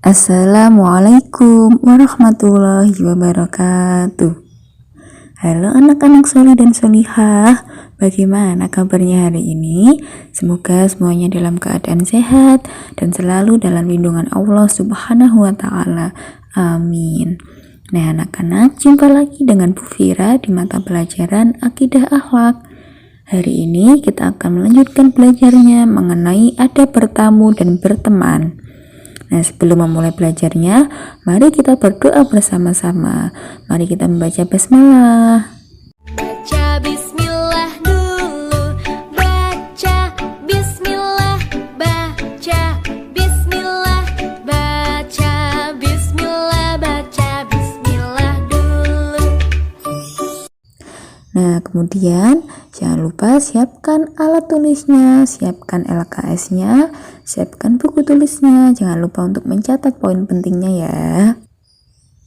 Assalamualaikum warahmatullahi wabarakatuh. Halo anak-anak solih dan solihah, bagaimana kabarnya hari ini? Semoga semuanya dalam keadaan sehat dan selalu dalam lindungan Allah Subhanahu wa Ta'ala. Amin. Nah anak-anak, jumpa lagi dengan Bu Fira di mata pelajaran Akidah Akhlak. Hari ini kita akan melanjutkan belajarnya mengenai adab bertamu dan berteman. Nah, sebelum memulai belajarnya, mari kita berdoa bersama-sama. Mari kita membaca basmalah. Baca bismillah dulu, baca bismillah, baca bismillah, baca bismillah, baca bismillah dulu. Nah, kemudian jangan lupa siapkan alat tulisnya, siapkan LKS-nya, siapkan buku tulisnya. Jangan lupa untuk mencatat poin pentingnya ya.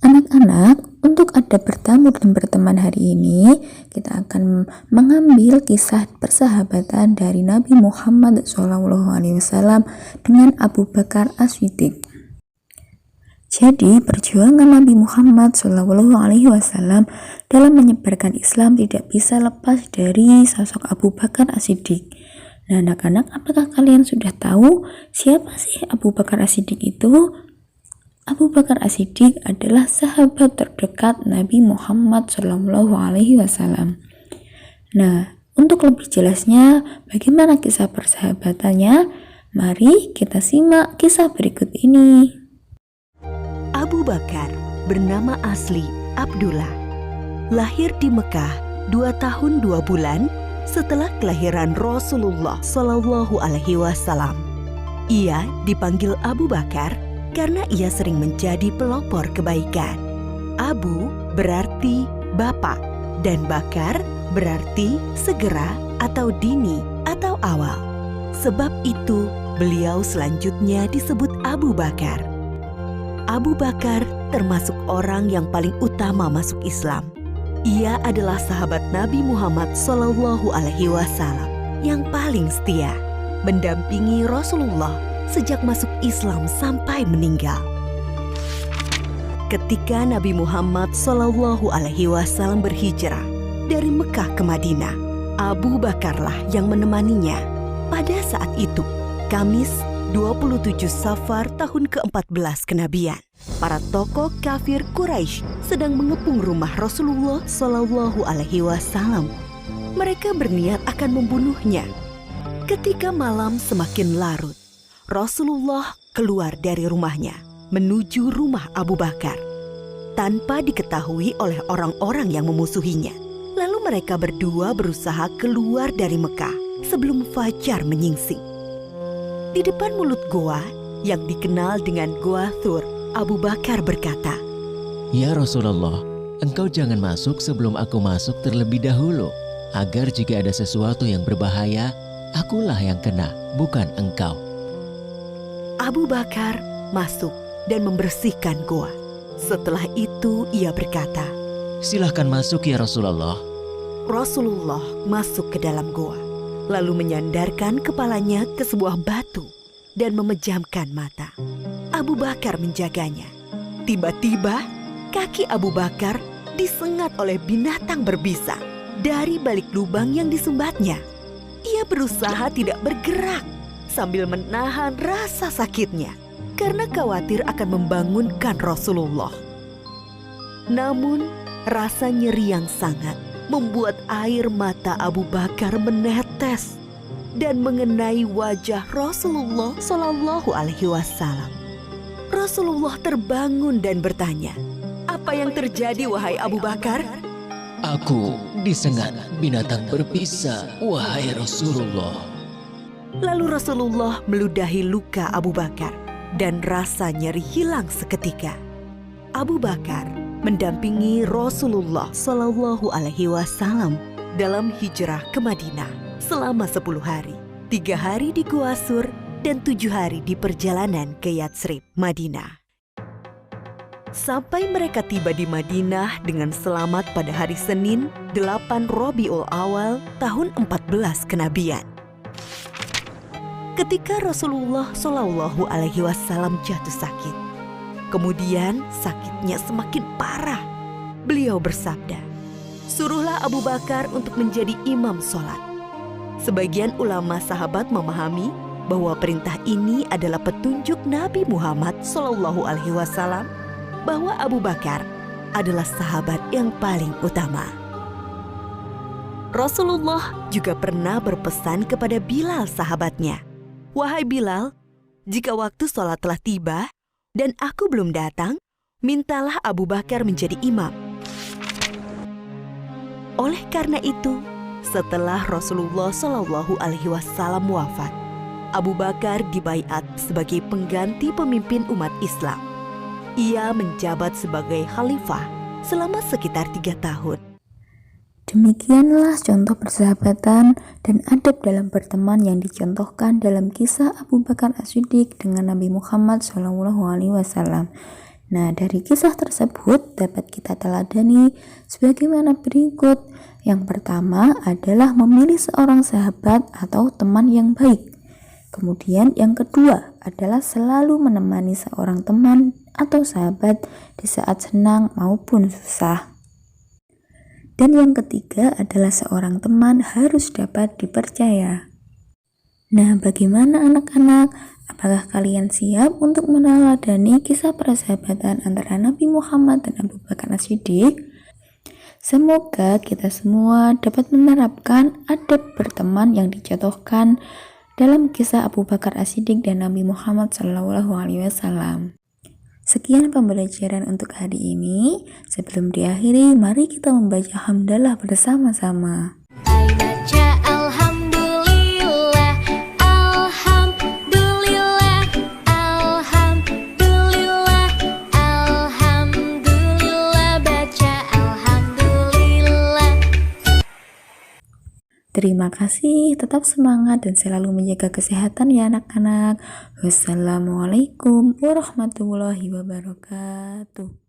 Anak-anak, untuk adab bertamu dan berteman hari ini, kita akan mengambil kisah persahabatan dari Nabi Muhammad SAW dengan Abu Bakar As-Siddiq. Jadi, perjuangan Nabi Muhammad SAW dalam menyebarkan Islam tidak bisa lepas dari sosok Abu Bakar As-Siddiq. Nah, anak-anak, apakah kalian sudah tahu siapa sih Abu Bakar As-Siddiq itu? Abu Bakar As-Siddiq adalah sahabat terdekat Nabi Muhammad SAW. Nah, untuk lebih jelasnya, bagaimana kisah persahabatannya? Mari kita simak kisah berikut ini. Abu Bakar bernama asli Abdullah. Lahir di Mekah 2 tahun 2 bulan setelah kelahiran Rasulullah Shallallahu Alaihi Wasallam. Ia dipanggil Abu Bakar karena ia sering menjadi pelopor kebaikan. Abu berarti bapak dan Bakar berarti segera atau dini atau awal. Sebab itu beliau selanjutnya disebut Abu Bakar. Abu Bakar termasuk orang yang paling utama masuk Islam. Ia adalah sahabat Nabi Muhammad Shallallahu Alaihi Wasallam yang paling setia, mendampingi Rasulullah sejak masuk Islam sampai meninggal. Ketika Nabi Muhammad Shallallahu Alaihi Wasallam berhijrah dari Mekah ke Madinah, Abu Bakarlah yang menemaninya. Pada saat itu, Kamis 27 Safar tahun ke-14 kenabian, para tokoh kafir Quraisy sedang mengepung rumah Rasulullah Shallallahu Alaihi Wasallam. Mereka berniat akan membunuhnya. Ketika malam semakin larut, Rasulullah keluar dari rumahnya menuju rumah Abu Bakar tanpa diketahui oleh orang-orang yang memusuhinya. Lalu mereka berdua berusaha keluar dari Mekah sebelum fajar menyingsing. Di depan mulut goa yang dikenal dengan Goa Thur, Abu Bakar berkata, "Ya Rasulullah, engkau jangan masuk sebelum aku masuk terlebih dahulu, agar jika ada sesuatu yang berbahaya, akulah yang kena, bukan engkau." Abu Bakar masuk dan membersihkan goa. Setelah itu ia berkata, "Silahkan masuk ya Rasulullah." Rasulullah masuk ke dalam goa, lalu menyandarkan kepalanya ke sebuah batu dan memejamkan mata. Abu Bakar menjaganya. Tiba-tiba kaki Abu Bakar disengat oleh binatang berbisa dari balik lubang yang disumbatnya. Ia berusaha tidak bergerak sambil menahan rasa sakitnya karena khawatir akan membangunkan Rasulullah. Namun rasa nyeri yang sangat membuat air mata Abu Bakar menetes dan mengenai wajah Rasulullah Shallallahu Alaihi Wasallam. Rasulullah terbangun dan bertanya, "Apa yang terjadi wahai Abu Bakar?" "Aku disengat binatang berbisa, wahai Rasulullah." Lalu Rasulullah meludahi luka Abu Bakar dan rasa nyeri hilang seketika. Abu Bakar mendampingi Rasulullah Shallallahu Alaihi Wasallam dalam hijrah ke Madinah selama 10 hari, 3 hari di Gua Sur dan 7 hari di perjalanan ke Yatsrib, Madinah. Sampai mereka tiba di Madinah dengan selamat pada hari Senin 8 Rabiul Awal tahun 14 kenabian. Ketika Rasulullah Shallallahu Alaihi Wasallam jatuh sakit, Kemudian sakitnya semakin parah. Beliau bersabda, "Suruhlah Abu Bakar untuk menjadi imam sholat." Sebagian ulama sahabat memahami bahwa perintah ini adalah petunjuk Nabi Muhammad SAW bahwa Abu Bakar adalah sahabat yang paling utama. Rasulullah juga pernah berpesan kepada Bilal sahabatnya, "Wahai Bilal, jika waktu sholat telah tiba dan aku belum datang, mintalah Abu Bakar menjadi imam." Oleh karena itu, setelah Rasulullah SAW wafat, Abu Bakar dibaiat sebagai pengganti pemimpin umat Islam. Ia menjabat sebagai khalifah selama sekitar 3 tahun. Demikianlah contoh persahabatan dan adab dalam berteman yang dicontohkan dalam kisah Abu Bakar As-Siddiq dengan Nabi Muhammad SAW. Nah, dari kisah tersebut dapat kita teladani sebagaimana berikut. Yang pertama adalah memilih seorang sahabat atau teman yang baik. Kemudian yang kedua adalah selalu menemani seorang teman atau sahabat di saat senang maupun susah. Dan yang ketiga adalah seorang teman harus dapat dipercaya. Nah, bagaimana anak-anak? Apakah kalian siap untuk meneladani kisah persahabatan antara Nabi Muhammad dan Abu Bakar As-Siddiq? Semoga kita semua dapat menerapkan adab berteman yang dicontohkan dalam kisah Abu Bakar As-Siddiq dan Nabi Muhammad SAW. Sekian pembelajaran untuk hari ini. Sebelum diakhiri, mari kita membaca hamdalah bersama-sama. Baca alhamdulillah, alhamdulillah, alhamdulillah, alhamdulillah. Baca alhamdulillah. Terima kasih, tetap semangat dan selalu menjaga kesehatan ya anak-anak. Wassalamualaikum warahmatullahi wabarakatuh.